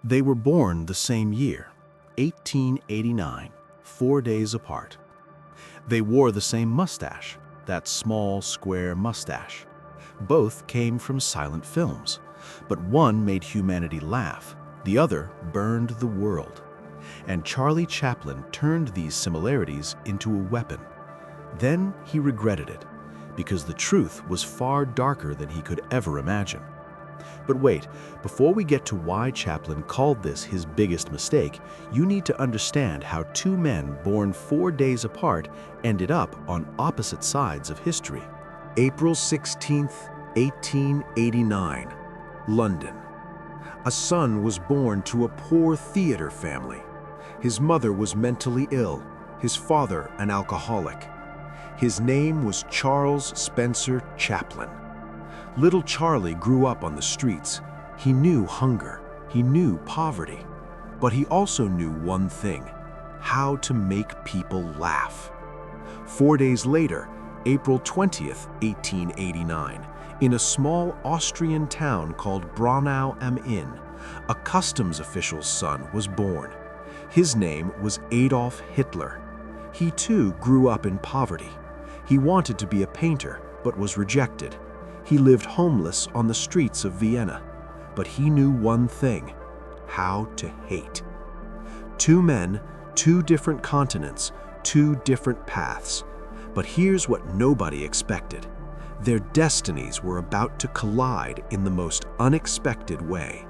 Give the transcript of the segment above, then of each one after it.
They were born the same year, 1889, 4 days apart. They wore the same mustache, that small, square mustache. Both came from silent films, but one made humanity laugh, the other burned the world. And Charlie Chaplin turned these similarities into a weapon. Then he regretted it, because the truth was far darker than he could ever imagine. But wait, before we get to why Chaplin called this his biggest mistake, you need to understand how two men born 4 days apart ended up on opposite sides of history. April 16, 1889, London. A son was born to a poor theater family. His mother was mentally ill, his father an alcoholic. His name was Charles Spencer Chaplin. Little Charlie grew up on the streets. He knew hunger, he knew poverty, but he also knew one thing: how to make people laugh. 4 days later, April 20th, 1889, in a small Austrian town called Braunau am Inn, a customs official's son was born. His name was Adolf Hitler. He too grew up in poverty. He wanted to be a painter, but was rejected. He lived homeless on the streets of Vienna, but he knew one thing: how to hate. Two men, two different continents, two different paths. But here's what nobody expected. Their destinies were about to collide in the most unexpected way.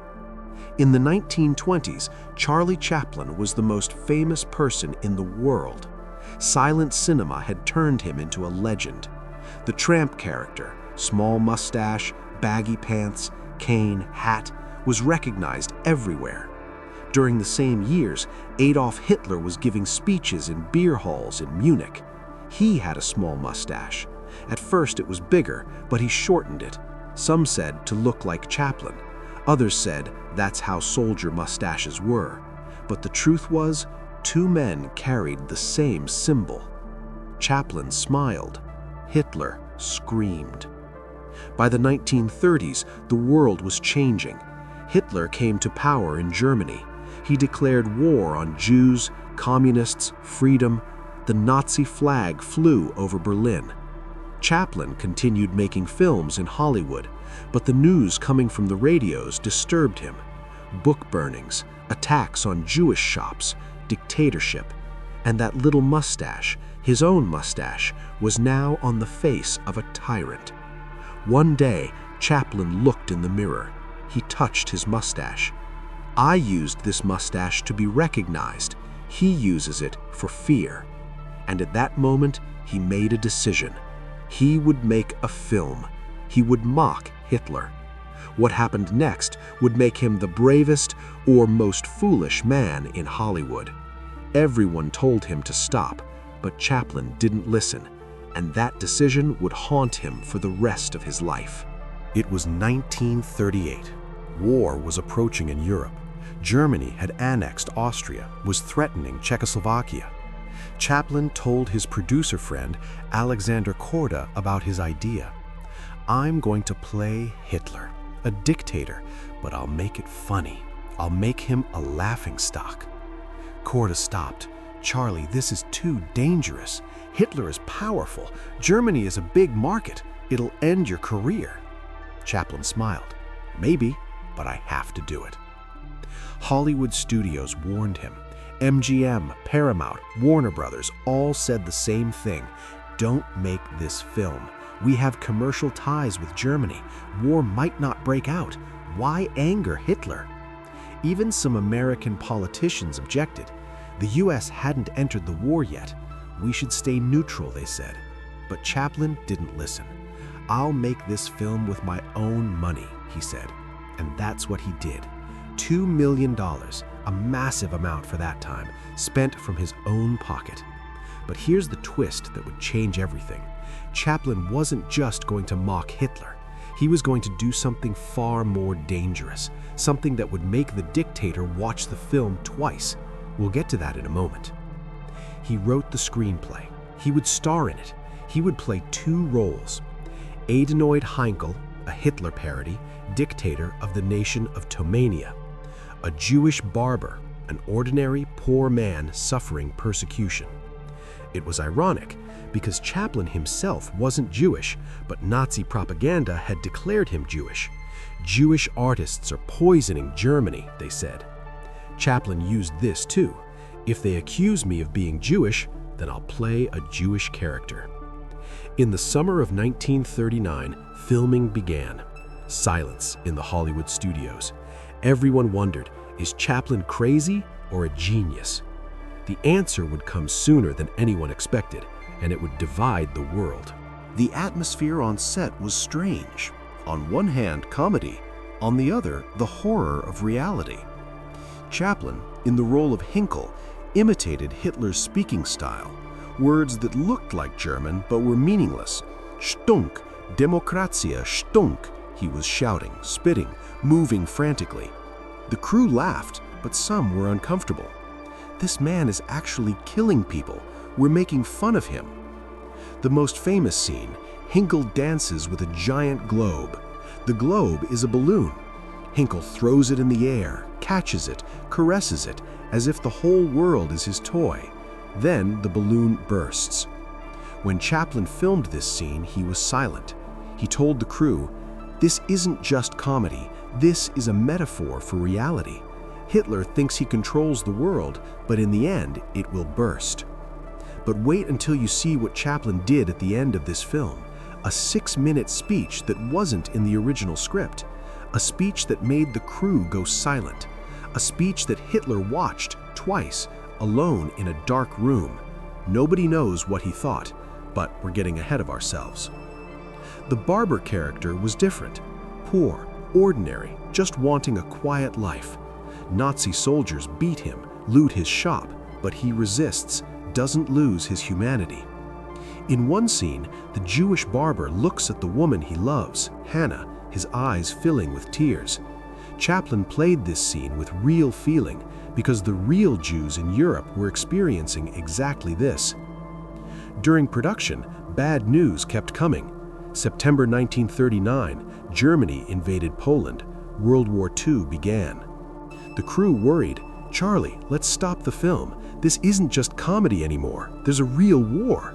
In the 1920s, Charlie Chaplin was the most famous person in the world. Silent cinema had turned him into a legend. The tramp character, small mustache, baggy pants, cane, hat, was recognized everywhere. During the same years, Adolf Hitler was giving speeches in beer halls in Munich. He had a small mustache. At first it was bigger, but he shortened it. Some said to look like Chaplin. Others said that's how soldier mustaches were. But the truth was, two men carried the same symbol. Chaplin smiled. Hitler screamed. By the 1930s, the world was changing. Hitler came to power in Germany. He declared war on Jews, communists, freedom. The Nazi flag flew over Berlin. Chaplin continued making films in Hollywood, but the news coming from the radios disturbed him. Book burnings, attacks on Jewish shops, dictatorship, and that little mustache, his own mustache, was now on the face of a tyrant. One day, Chaplin looked in the mirror. He touched his mustache. I used this mustache to be recognized. He uses it for fear. And at that moment, he made a decision. He would make a film. He would mock Hitler. What happened next would make him the bravest or most foolish man in Hollywood. Everyone told him to stop, but Chaplin didn't listen, and that decision would haunt him for the rest of his life. It was 1938. War was approaching in Europe. Germany had annexed Austria, was threatening Czechoslovakia. Chaplin told his producer friend, Alexander Korda, about his idea. I'm going to play Hitler, a dictator, but I'll make it funny. I'll make him a laughingstock. Korda stopped. Charlie, this is too dangerous. Hitler is powerful. Germany is a big market. It'll end your career. Chaplin smiled. Maybe, but I have to do it. Hollywood studios warned him. MGM, Paramount, Warner Brothers all said the same thing. Don't make this film. We have commercial ties with Germany. War might not break out. Why anger Hitler? Even some American politicians objected. The US hadn't entered the war yet. We should stay neutral, they said. But Chaplin didn't listen. I'll make this film with my own money, he said. And that's what he did. $2 million, a massive amount for that time, spent from his own pocket. But here's the twist that would change everything. Chaplin wasn't just going to mock Hitler. He was going to do something far more dangerous, something that would make the dictator watch the film twice. We'll get to that in a moment. He wrote the screenplay. He would star in it. He would play 2 roles. Adenoid Heinkel, a Hitler parody, dictator of the nation of Tomania. a Jewish barber, an ordinary poor man suffering persecution. It was ironic because Chaplin himself wasn't Jewish, but Nazi propaganda had declared him Jewish. Jewish artists are poisoning Germany, they said. Chaplin used this too. If they accuse me of being Jewish, then I'll play a Jewish character. In the summer of 1939, filming began. Silence in the Hollywood studios. Everyone wondered, is Chaplin crazy or a genius? The answer would come sooner than anyone expected, and it would divide the world. The atmosphere on set was strange. On one hand, comedy, on the other, the horror of reality. Chaplin, in the role of Hinkle, imitated Hitler's speaking style, words that looked like German but were meaningless. Stunk, Demokratia, stunk, he was shouting, spitting, moving frantically. The crew laughed, but some were uncomfortable. This man is actually killing people. We're making fun of him. The most famous scene, Hinkle dances with a giant globe. The globe is a balloon. Hinkle throws it in the air, catches it, caresses it, as if the whole world is his toy. Then the balloon bursts. When Chaplin filmed this scene, he was silent. He told the crew, "This isn't just comedy. This is a metaphor for reality. Hitler thinks he controls the world, but in the end, it will burst." But wait until you see what Chaplin did at the end of this film. A 6-minute speech that wasn't in the original script. A speech that made the crew go silent. A speech that Hitler watched twice, alone in a dark room. Nobody knows what he thought, but we're getting ahead of ourselves. The barber character was different. Poor, ordinary, just wanting a quiet life. Nazi soldiers beat him, loot his shop, but he resists, doesn't lose his humanity. In one scene, the Jewish barber looks at the woman he loves, Hannah, his eyes filling with tears. Chaplin played this scene with real feeling because the real Jews in Europe were experiencing exactly this. During production, bad news kept coming. September 1939, Germany invaded Poland. World War II began. The crew worried, "Charlie, let's stop the film. This isn't just comedy anymore. There's a real war."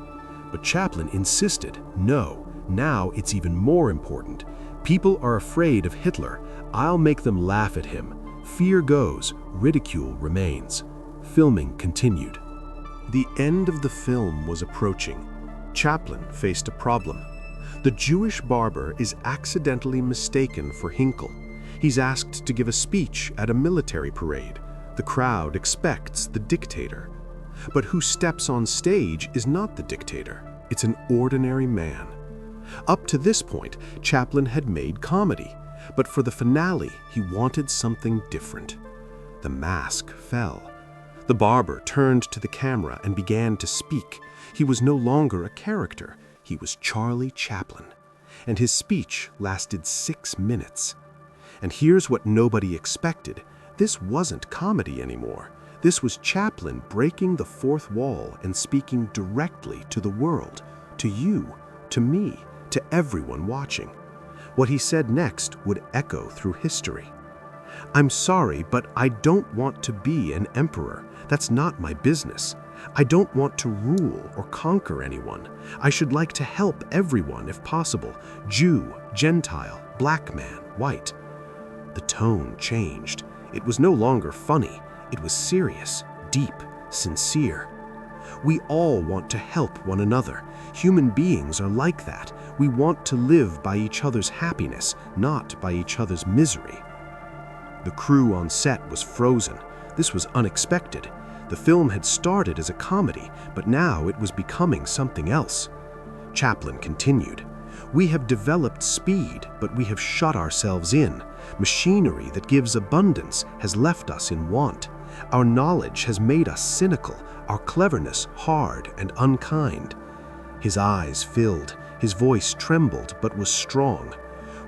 But Chaplin insisted, "No, now it's even more important. People are afraid of Hitler. I'll make them laugh at him. Fear goes, ridicule remains." Filming continued. The end of the film was approaching. Chaplin faced a problem. The Jewish barber is accidentally mistaken for Hinkle. He's asked to give a speech at a military parade. The crowd expects the dictator. But who steps on stage is not the dictator. It's an ordinary man. Up to this point, Chaplin had made comedy. But for the finale, he wanted something different. The mask fell. The barber turned to the camera and began to speak. He was no longer a character. He was Charlie Chaplin. And his speech lasted 6 minutes. And here's what nobody expected. This wasn't comedy anymore. This was Chaplin breaking the fourth wall and speaking directly to the world, to you, to me, to everyone watching. What he said next would echo through history. "I'm sorry, but I don't want to be an emperor. That's not my business. I don't want to rule or conquer anyone. I should like to help everyone if possible, Jew, Gentile, black man, white." The tone changed. It was no longer funny. It was serious, deep, sincere. We all want to help one another. Human beings are like that. We want to live by each other's happiness, not by each other's misery. The crew on set was frozen. This was unexpected. The film had started as a comedy, but now it was becoming something else. Chaplin continued, "We have developed speed, but we have shut ourselves in. Machinery that gives abundance has left us in want. Our knowledge has made us cynical, our cleverness hard and unkind." His eyes filled, his voice trembled but was strong.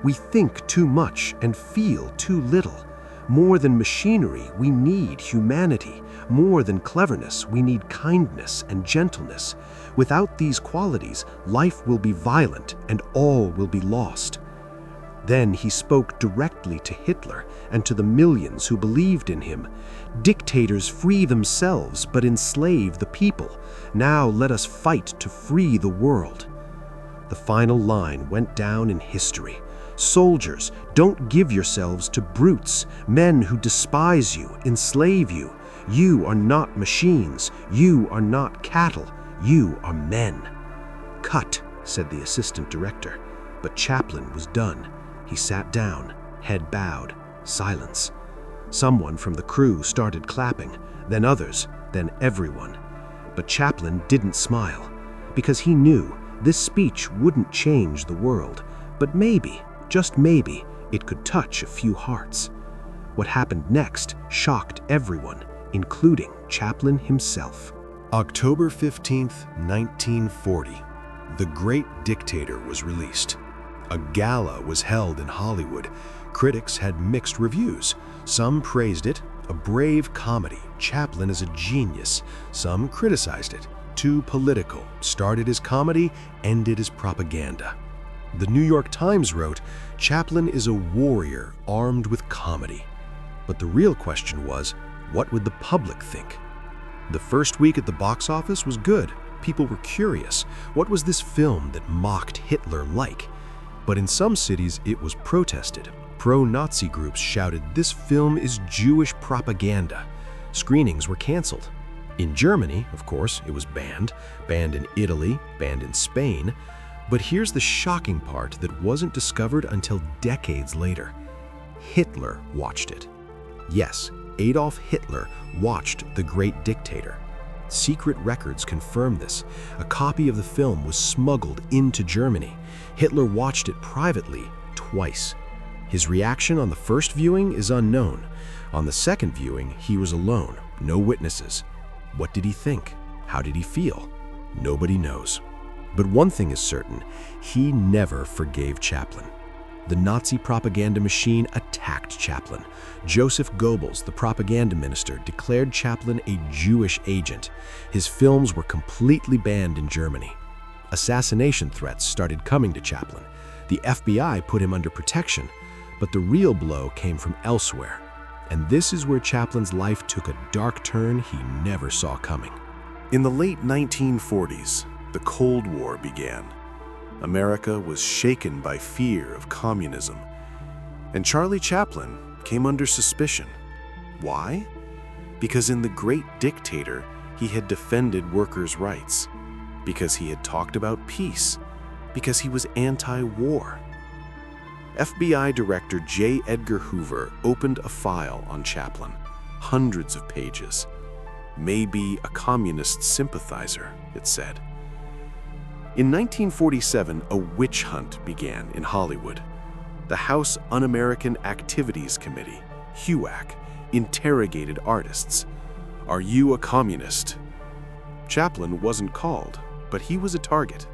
"We think too much and feel too little. More than machinery, we need humanity. More than cleverness, we need kindness and gentleness. Without these qualities, life will be violent and all will be lost." Then he spoke directly to Hitler and to the millions who believed in him. Dictators free themselves but enslave the people. Now let us fight to free the world. The final line went down in history. Soldiers, don't give yourselves to brutes, men who despise you, enslave you. You are not machines. You are not cattle. You are men. Cut, said the assistant director, but Chaplin was done. He sat down, head bowed, silence. Someone from the crew started clapping, then others, then everyone. But Chaplin didn't smile, because he knew this speech wouldn't change the world, but maybe, just maybe, it could touch a few hearts. What happened next shocked everyone, including Chaplin himself. October 15th, 1940, The Great Dictator was released. A gala was held in Hollywood. Critics had mixed reviews. Some praised it, a brave comedy. Chaplin is a genius. Some criticized it, too political. Started as comedy, ended as propaganda. The New York Times wrote, Chaplin is a warrior armed with comedy. But the real question was, what would the public think? The first week at the box office was good. People were curious. What was this film that mocked Hitler like? But in some cities, it was protested. Pro-Nazi groups shouted, this film is Jewish propaganda. Screenings were canceled. In Germany, of course, it was banned in Italy, banned in Spain. But here's the shocking part that wasn't discovered until decades later. Hitler watched it. Yes, Adolf Hitler watched The Great Dictator. Secret records confirm this. A copy of the film was smuggled into Germany. Hitler watched it privately twice. His reaction on the first viewing is unknown. On the second viewing, he was alone, no witnesses. What did he think? How did he feel? Nobody knows. But one thing is certain, he never forgave Chaplin. The Nazi propaganda machine attacked Chaplin. Joseph Goebbels, the propaganda minister, declared Chaplin a Jewish agent. His films were completely banned in Germany. Assassination threats started coming to Chaplin. The FBI put him under protection, but the real blow came from elsewhere. And this is where Chaplin's life took a dark turn he never saw coming. In the late 1940s, the Cold War began. America was shaken by fear of communism, and Charlie Chaplin came under suspicion. Why? Because in The Great Dictator, he had defended workers' rights, because he had talked about peace, because he was anti-war. FBI Director J. Edgar Hoover opened a file on Chaplin, hundreds of pages. Maybe a communist sympathizer, it said. In 1947, a witch hunt began in Hollywood. The House Un-American Activities Committee, HUAC, interrogated artists. Are you a communist? Chaplin wasn't called, but he was a target.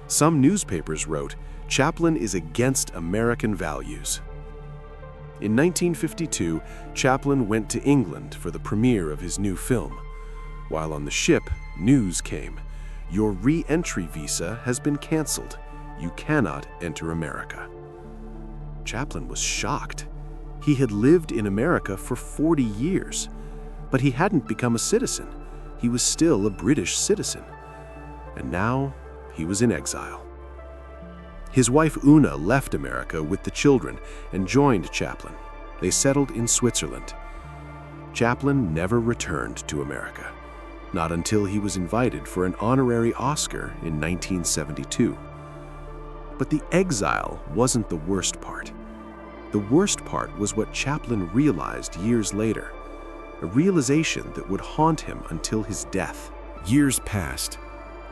Some newspapers wrote, Chaplin is against American values. In 1952, Chaplin went to England for the premiere of his new film. While on the ship, news came. Your re-entry visa has been canceled. You cannot enter America. Chaplin was shocked. He had lived in America for 40 years, but he hadn't become a citizen. He was still a British citizen. And now he was in exile. His wife Una left America with the children and joined Chaplin. They settled in Switzerland. Chaplin never returned to America, not until he was invited for an honorary Oscar in 1972. But the exile wasn't the worst part. The worst part was what Chaplin realized years later, a realization that would haunt him until his death. Years passed,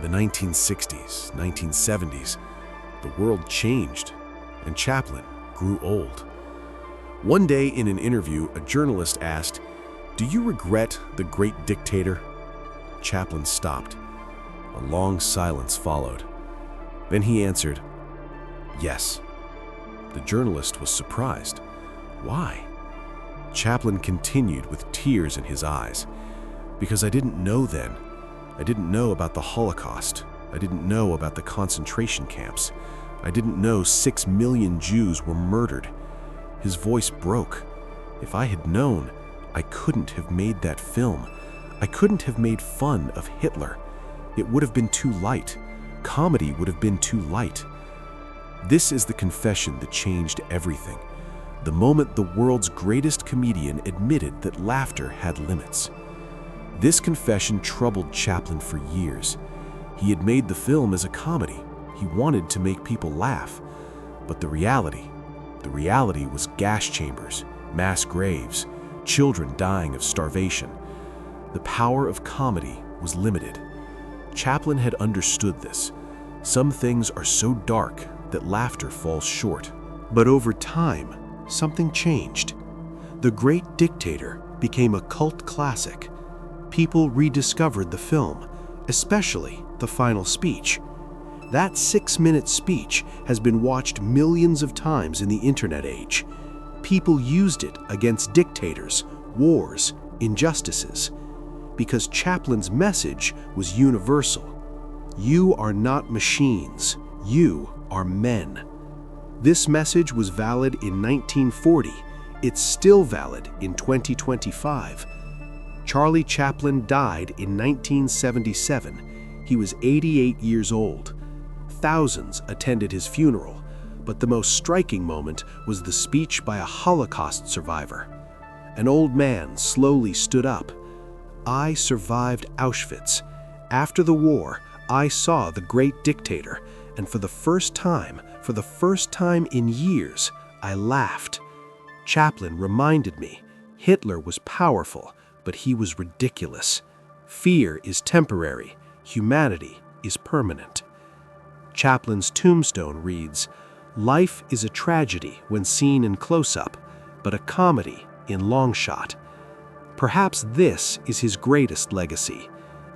the 1960s, 1970s. The world changed, and Chaplin grew old. One day in an interview, a journalist asked, "Do you regret The Great Dictator?" Chaplin stopped. A long silence followed. Then he answered, "Yes." The journalist was surprised. Why? Chaplin continued with tears in his eyes. "Because I didn't know then. I didn't know about the Holocaust. I didn't know about the concentration camps. I didn't know 6 million Jews were murdered. His voice broke. If I had known, I couldn't have made that film. I couldn't have made fun of Hitler. It would have been too light. Comedy would have been too light. This is the confession that changed everything. The moment the world's greatest comedian admitted that laughter had limits. This confession troubled Chaplin for years. He had made the film as a comedy. He wanted to make people laugh. But the reality was gas chambers, mass graves, children dying of starvation. The power of comedy was limited. Chaplin had understood this. Some things are so dark that laughter falls short. But over time, something changed. The Great Dictator became a cult classic. People rediscovered the film, especially the final speech. That 6-minute speech has been watched millions of times in the internet age. People used it against dictators, wars, injustices, because Chaplin's message was universal. You are not machines. You are men. This message was valid in 1940. It's still valid in 2025. Charlie Chaplin died in 1977. He was 88 years old. Thousands attended his funeral, but the most striking moment was the speech by a Holocaust survivor. An old man slowly stood up. I survived Auschwitz. After the war, I saw the Great Dictator, and for the first time in years, I laughed. Chaplin reminded me, Hitler was powerful, but he was ridiculous. Fear is temporary, humanity is permanent. Chaplin's tombstone reads, "Life is a tragedy when seen in close-up, but a comedy in long shot." Perhaps this is his greatest legacy.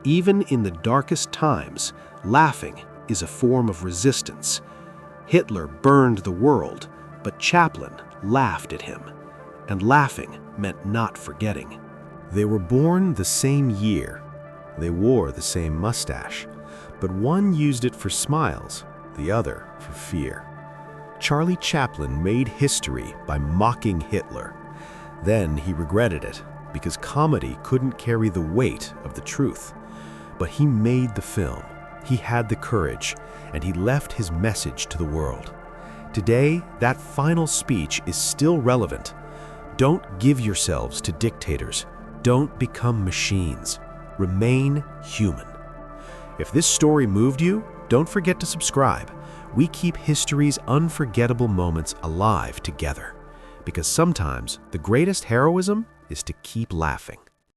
Even in the darkest times, laughing is a form of resistance. Hitler burned the world, but Chaplin laughed at him. And laughing meant not forgetting. They were born the same year. They wore the same mustache, but one used it for smiles, the other for fear. Charlie Chaplin made history by mocking Hitler. Then he regretted it, because comedy couldn't carry the weight of the truth. But he made the film, he had the courage, and he left his message to the world. Today, that final speech is still relevant. Don't give yourselves to dictators. Don't become machines. Remain human. If this story moved you, don't forget to subscribe. We keep history's unforgettable moments alive together. Because sometimes the greatest heroism is to keep laughing.